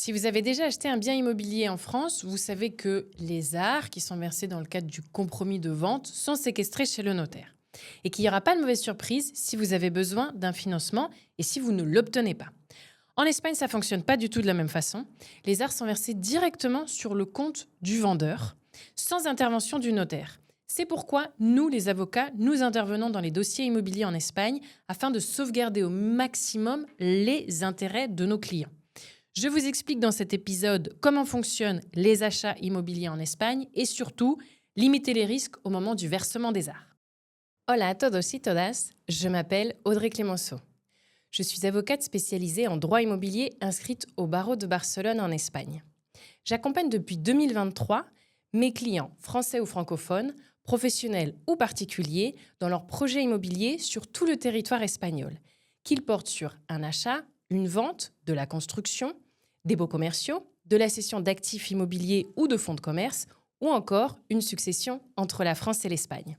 Si vous avez déjà acheté un bien immobilier en France, vous savez que les arts qui sont versés dans le cadre du compromis de vente sont séquestrés chez le notaire. Et qu'il n'y aura pas de mauvaise surprise si vous avez besoin d'un financement et si vous ne l'obtenez pas. En Espagne, ça ne fonctionne pas du tout de la même façon. Les arts sont versés directement sur le compte du vendeur, sans intervention du notaire. C'est pourquoi nous, les avocats, nous intervenons dans les dossiers immobiliers en Espagne afin de sauvegarder au maximum les intérêts de nos clients. Je vous explique dans cet épisode comment fonctionnent les achats immobiliers en Espagne et surtout, limiter les risques au moment du versement des arts. Hola a todos y todas, je m'appelle Audrey Clemenceau. Je suis avocate spécialisée en droit immobilier inscrite au barreau de Barcelone en Espagne. J'accompagne depuis 2023 mes clients, français ou francophones, professionnels ou particuliers, dans leurs projets immobiliers sur tout le territoire espagnol, qu'ils portent sur un achat, une vente, de la construction, des baux commerciaux, de la cession d'actifs immobiliers ou de fonds de commerce, ou encore une succession entre la France et l'Espagne.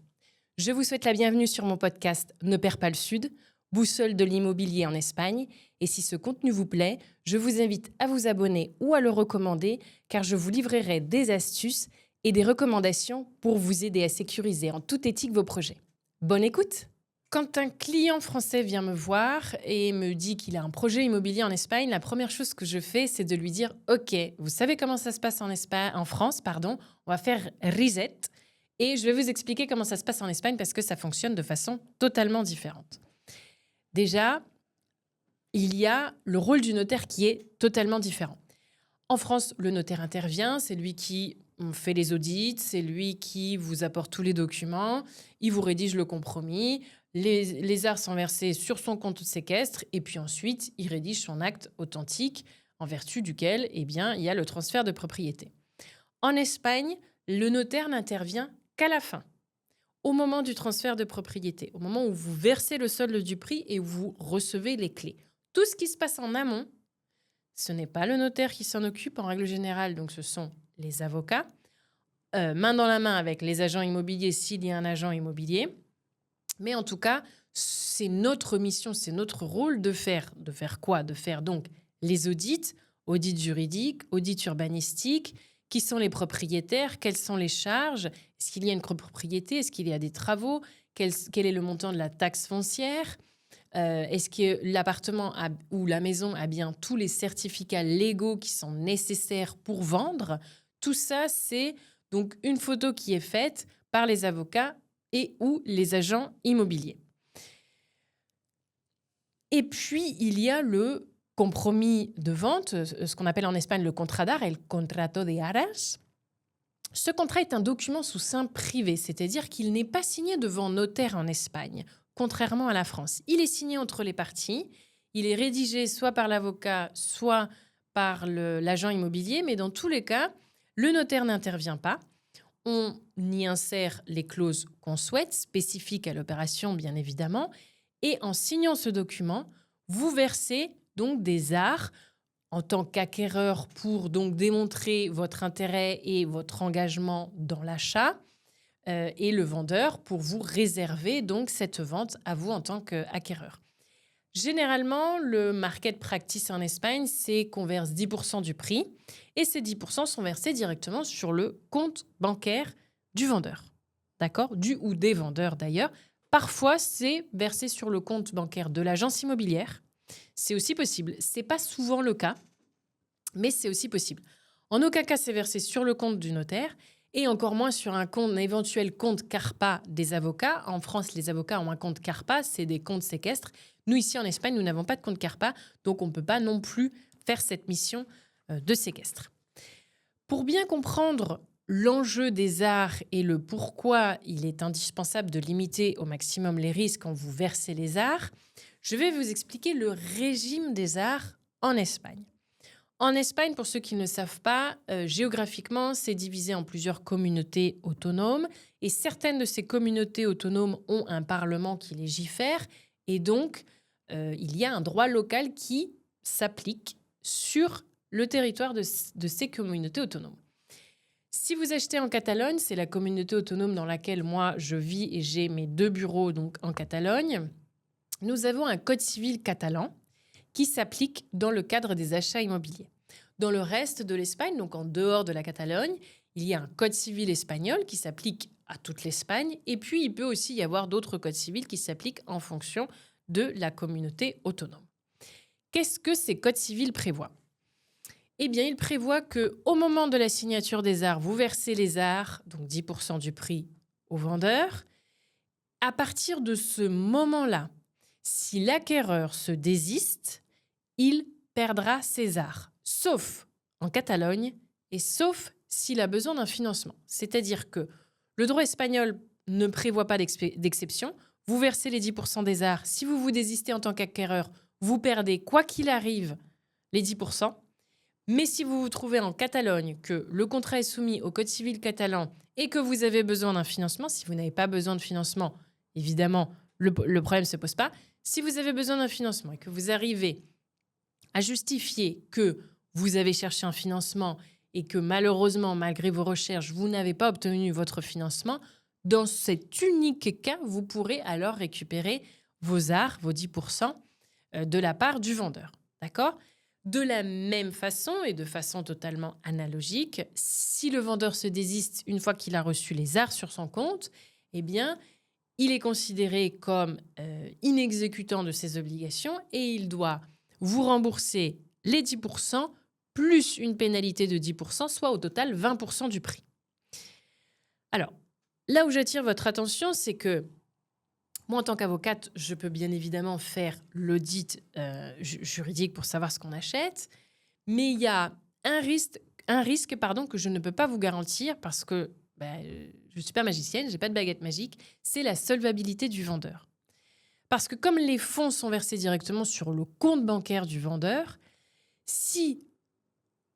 Je vous souhaite la bienvenue sur mon podcast Ne perds pas le Sud, boussole de l'immobilier en Espagne. Et si ce contenu vous plaît, je vous invite à vous abonner ou à le recommander, car je vous livrerai des astuces et des recommandations pour vous aider à sécuriser en toute éthique vos projets. Bonne écoute! Quand un client français vient me voir et me dit qu'il a un projet immobilier en Espagne, la première chose que je fais, c'est de lui dire « Ok, vous savez comment ça se passe en France, on va faire reset et je vais vous expliquer comment ça se passe en Espagne parce que ça fonctionne de façon totalement différente. » Déjà, il y a le rôle du notaire qui est totalement différent. En France, le notaire intervient, c'est lui qui fait les audits, c'est lui qui vous apporte tous les documents, il vous rédige le compromis, les arts sont versés sur son compte séquestre et puis ensuite, il rédige son acte authentique en vertu duquel il y a le transfert de propriété. En Espagne, le notaire n'intervient qu'à la fin, au moment du transfert de propriété, au moment où vous versez le solde du prix et où vous recevez les clés. Tout ce qui se passe en amont, ce n'est pas le notaire qui s'en occupe en règle générale, donc ce sont les avocats, main dans la main avec les agents immobiliers s'il y a un agent immobilier. Mais en tout cas, c'est notre mission, c'est notre rôle de faire quoi? De faire donc les audits, audits juridiques, audits urbanistiques, qui sont les propriétaires, quelles sont les charges, est-ce qu'il y a une copropriété, est-ce qu'il y a des travaux, quel est le montant de la taxe foncière, est-ce que l'appartement ou la maison a bien tous les certificats légaux qui sont nécessaires pour vendre. Tout ça, c'est donc une photo qui est faite par les avocats et ou les agents immobiliers. Et puis, il y a le compromis de vente, ce qu'on appelle en Espagne le contrat d'art, el contrato de arras. Ce contrat est un document sous seing privé, c'est-à-dire qu'il n'est pas signé devant notaire en Espagne, contrairement à la France. Il est signé entre les parties, il est rédigé soit par l'avocat, soit par l'agent immobilier, mais dans tous les cas, le notaire n'intervient pas. On y insère les clauses qu'on souhaite, spécifiques à l'opération bien évidemment, et en signant ce document, vous versez donc des arts en tant qu'acquéreur pour donc démontrer votre intérêt et votre engagement dans l'achat, et le vendeur pour vous réserver donc cette vente à vous en tant qu'acquéreur. Généralement, le market practice en Espagne, c'est qu'on verse 10% du prix et ces 10% sont versés directement sur le compte bancaire du vendeur. D'accord ? Du ou des vendeurs d'ailleurs. Parfois, c'est versé sur le compte bancaire de l'agence immobilière. C'est aussi possible. Ce n'est pas souvent le cas, mais c'est aussi possible. En aucun cas, c'est versé sur le compte du notaire et encore moins sur un éventuel compte CARPA des avocats. En France, les avocats ont un compte CARPA, c'est des comptes séquestres. Nous, ici en Espagne, nous n'avons pas de compte CARPA, donc on ne peut pas non plus faire cette mission de séquestre. Pour bien comprendre l'enjeu des arts et le pourquoi il est indispensable de limiter au maximum les risques quand vous versez les arts, je vais vous expliquer le régime des arts en Espagne. En Espagne, pour ceux qui ne le savent pas, géographiquement, c'est divisé en plusieurs communautés autonomes et certaines de ces communautés autonomes ont un parlement qui légifère et donc il y a un droit local qui s'applique sur le territoire de ces communautés autonomes. Si vous achetez en Catalogne, c'est la communauté autonome dans laquelle moi je vis et j'ai mes 2 bureaux donc en Catalogne, nous avons un code civil catalan qui s'applique dans le cadre des achats immobiliers. Dans le reste de l'Espagne, donc en dehors de la Catalogne, il y a un code civil espagnol qui s'applique à toute l'Espagne. Et puis, il peut aussi y avoir d'autres codes civils qui s'appliquent en fonction de la communauté autonome. Qu'est-ce que ces codes civils prévoient ? Eh bien, ils prévoient qu'au moment de la signature des arts, vous versez les arts, donc 10% du prix au vendeur. À partir de ce moment-là, si l'acquéreur se désiste, il perdra ses arts, sauf en Catalogne et sauf s'il a besoin d'un financement. C'est-à-dire que le droit espagnol ne prévoit pas d'exception. Vous versez les 10% des arts. Si vous vous désistez en tant qu'acquéreur, vous perdez, quoi qu'il arrive, les 10%. Mais si vous vous trouvez en Catalogne, que le contrat est soumis au Code civil catalan et que vous avez besoin d'un financement, si vous n'avez pas besoin de financement, évidemment, le problème ne se pose pas. Si vous avez besoin d'un financement et que vous arrivez à justifier que vous avez cherché un financement et que malheureusement, malgré vos recherches, vous n'avez pas obtenu votre financement, dans cet unique cas, vous pourrez alors récupérer vos arts, vos 10% de la part du vendeur. D'accord ? De la même façon et de façon totalement analogique, si le vendeur se désiste une fois qu'il a reçu les arts sur son compte, eh bien, il est considéré comme inexécutant de ses obligations et il doit vous rembourser les 10% plus une pénalité de 10%, soit au total 20% du prix. Alors, là où j'attire votre attention, c'est que moi, en tant qu'avocate, je peux bien évidemment faire l'audit juridique pour savoir ce qu'on achète, mais il y a un risque que je ne peux pas vous garantir parce que je ne suis pas magicienne, je n'ai pas de baguette magique, c'est la solvabilité du vendeur. Parce que comme les fonds sont versés directement sur le compte bancaire du vendeur, si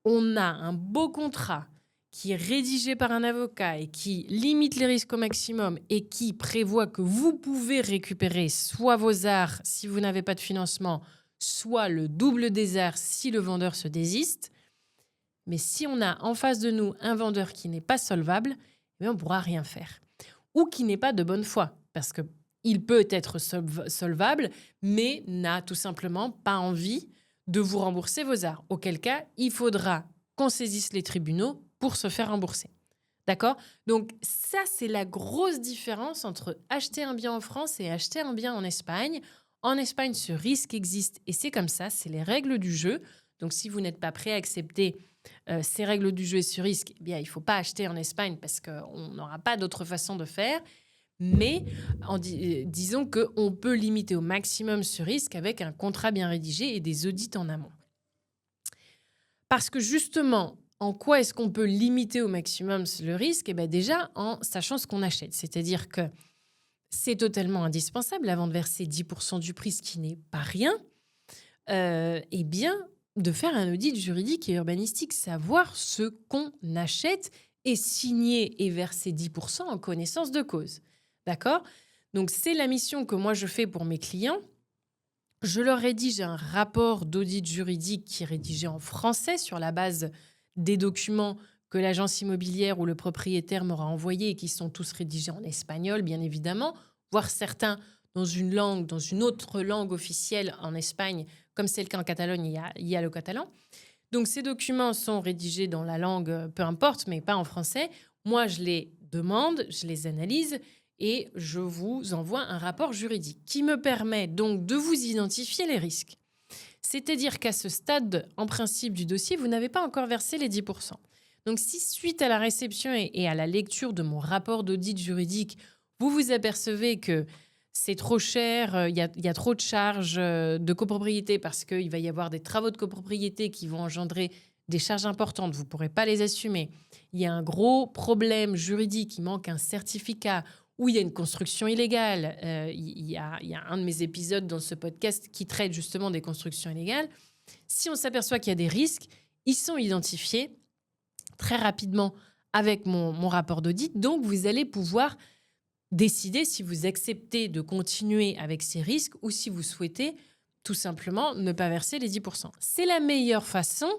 on a un beau contrat qui est rédigé par un avocat et qui limite les risques au maximum et qui prévoit que vous pouvez récupérer soit vos arts si vous n'avez pas de financement, soit le double des arts si le vendeur se désiste. Mais si on a en face de nous un vendeur qui n'est pas solvable, on ne pourra rien faire. Ou qui n'est pas de bonne foi, parce qu'il peut être solvable, mais n'a tout simplement pas envie de vous rembourser vos arts. Auquel cas, il faudra qu'on saisisse les tribunaux pour se faire rembourser. D'accord ? Donc ça, c'est la grosse différence entre acheter un bien en France et acheter un bien en Espagne. En Espagne, ce risque existe et c'est comme ça, c'est les règles du jeu. Donc si vous n'êtes pas prêt à accepter ces règles du jeu et ce risque, eh bien, il ne faut pas acheter en Espagne parce qu'on n'aura pas d'autre façon de faire. Mais disons qu'on peut limiter au maximum ce risque avec un contrat bien rédigé et des audits en amont. Parce que justement, en quoi est-ce qu'on peut limiter au maximum le risque ? Eh bien déjà, en sachant ce qu'on achète. C'est-à-dire que c'est totalement indispensable, avant de verser 10% du prix, ce qui n'est pas rien, eh bien, de faire un audit juridique et urbanistique, savoir ce qu'on achète et signer et verser 10% en connaissance de cause. D'accord ? Donc, c'est la mission que moi, je fais pour mes clients. Je leur rédige un rapport d'audit juridique qui est rédigé en français sur la base des documents que l'agence immobilière ou le propriétaire m'aura envoyés et qui sont tous rédigés en espagnol, bien évidemment, voire certains dans une autre langue officielle en Espagne, comme c'est le cas en Catalogne, il y a le catalan. Donc, ces documents sont rédigés dans la langue, peu importe, mais pas en français. Moi, je les demande, je les analyse et je vous envoie un rapport juridique qui me permet donc de vous identifier les risques. C'est-à-dire qu'à ce stade, en principe, du dossier, vous n'avez pas encore versé les 10%. Donc, si suite à la réception et à la lecture de mon rapport d'audit juridique, vous vous apercevez que c'est trop cher, il y a trop de charges de copropriété parce qu'il va y avoir des travaux de copropriété qui vont engendrer des charges importantes, vous ne pourrez pas les assumer. Il y a un gros problème juridique, il manque un certificat ou il y a une construction illégale. Il y a un de mes épisodes dans ce podcast qui traite justement des constructions illégales. Si on s'aperçoit qu'il y a des risques, ils sont identifiés très rapidement avec mon rapport d'audit. Donc, vous allez pouvoir décider si vous acceptez de continuer avec ces risques ou si vous souhaitez tout simplement ne pas verser les 10%. C'est la meilleure façon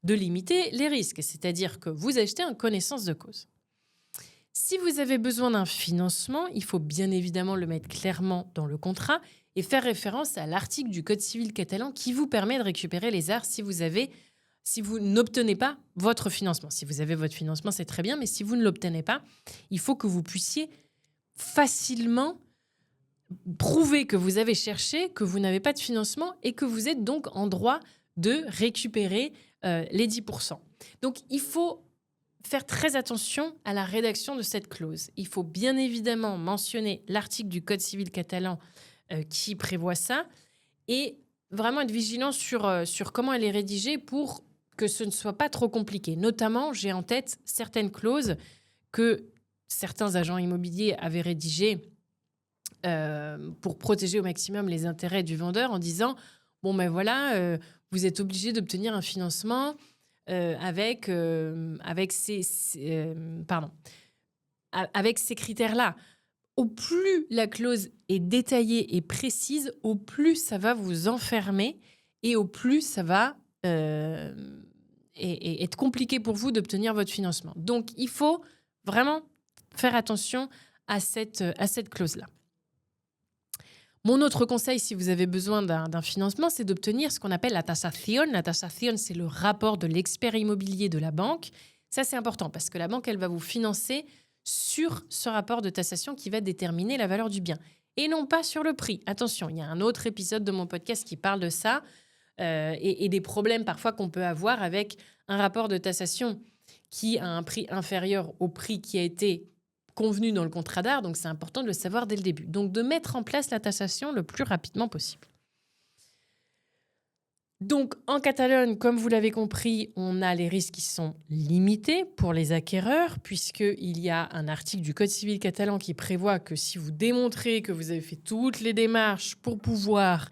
de limiter les risques, c'est-à-dire que vous achetez en connaissance de cause. Si vous avez besoin d'un financement, il faut bien évidemment le mettre clairement dans le contrat et faire référence à l'article du Code civil catalan qui vous permet de récupérer les arts si si vous n'obtenez pas votre financement. Si vous avez votre financement, c'est très bien, mais si vous ne l'obtenez pas, il faut que vous puissiez facilement prouver que vous avez cherché, que vous n'avez pas de financement et que vous êtes donc en droit de récupérer les 10%. Donc, il faut faire très attention à la rédaction de cette clause. Il faut bien évidemment mentionner l'article du Code civil catalan qui prévoit ça et vraiment être vigilant sur comment elle est rédigée pour que ce ne soit pas trop compliqué. Notamment, j'ai en tête certaines clauses que certains agents immobiliers avaient rédigées pour protéger au maximum les intérêts du vendeur en disant « Bon, ben voilà, vous êtes obligé d'obtenir un financement avec ces critères-là. » Au plus la clause est détaillée et précise, au plus ça va vous enfermer et au plus ça va être compliqué pour vous d'obtenir votre financement. Donc, il faut vraiment faire attention à cette clause-là. Mon autre conseil, si vous avez besoin d'un financement, c'est d'obtenir ce qu'on appelle la tasación. La tasación, c'est le rapport de l'expert immobilier de la banque. Ça, c'est important parce que la banque, elle va vous financer sur ce rapport de taxation qui va déterminer la valeur du bien et non pas sur le prix. Attention, il y a un autre épisode de mon podcast qui parle de ça et des problèmes parfois qu'on peut avoir avec un rapport de taxation qui a un prix inférieur au prix qui a été convenu dans le contrat d'art. Donc, c'est important de le savoir dès le début. Donc, de mettre en place la taxation le plus rapidement possible. Donc, en Catalogne, comme vous l'avez compris, on a les risques qui sont limités pour les acquéreurs, puisqu'il y a un article du Code civil catalan qui prévoit que si vous démontrez que vous avez fait toutes les démarches pour pouvoir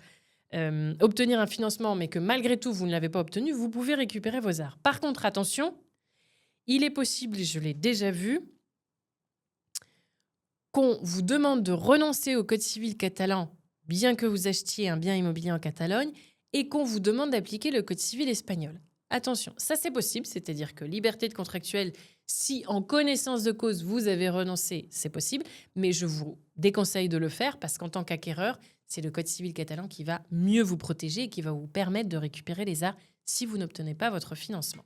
obtenir un financement, mais que malgré tout, vous ne l'avez pas obtenu, vous pouvez récupérer vos arts. Par contre, attention, il est possible, et je l'ai déjà vu, qu'on vous demande de renoncer au Code civil catalan, bien que vous achetiez un bien immobilier en Catalogne, et qu'on vous demande d'appliquer le Code civil espagnol. Attention, ça c'est possible, c'est-à-dire que liberté de contractuelle, si en connaissance de cause vous avez renoncé, c'est possible, mais je vous déconseille de le faire parce qu'en tant qu'acquéreur, c'est le Code civil catalan qui va mieux vous protéger et qui va vous permettre de récupérer les arts si vous n'obtenez pas votre financement.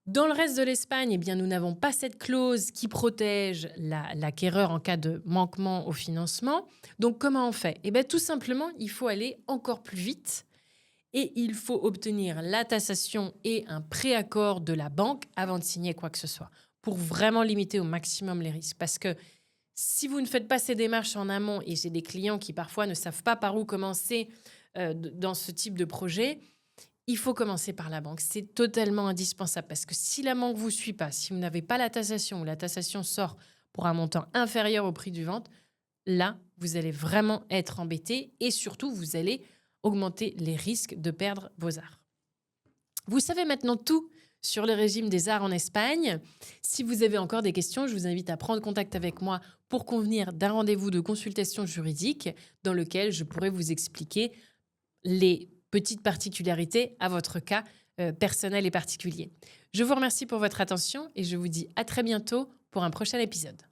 Dans le reste de l'Espagne, eh bien, nous n'avons pas cette clause qui protège l'acquéreur en cas de manquement au financement. Donc, comment on fait ? Eh bien, tout simplement, il faut aller encore plus vite et il faut obtenir la taxation et un préaccord de la banque avant de signer quoi que ce soit pour vraiment limiter au maximum les risques. Parce que si vous ne faites pas ces démarches en amont, et j'ai des clients qui parfois ne savent pas par où commencer dans ce type de projet, il faut commencer par la banque. C'est totalement indispensable parce que si la banque ne vous suit pas, si vous n'avez pas la taxation ou la taxation sort pour un montant inférieur au prix du vente, là, vous allez vraiment être embêté et surtout, vous allez augmenter les risques de perdre vos arts. Vous savez maintenant tout sur le régime des arts en Espagne. Si vous avez encore des questions, je vous invite à prendre contact avec moi pour convenir d'un rendez-vous de consultation juridique dans lequel je pourrai vous expliquer les petites particularités à votre cas personnel et particulier. Je vous remercie pour votre attention et je vous dis à très bientôt pour un prochain épisode.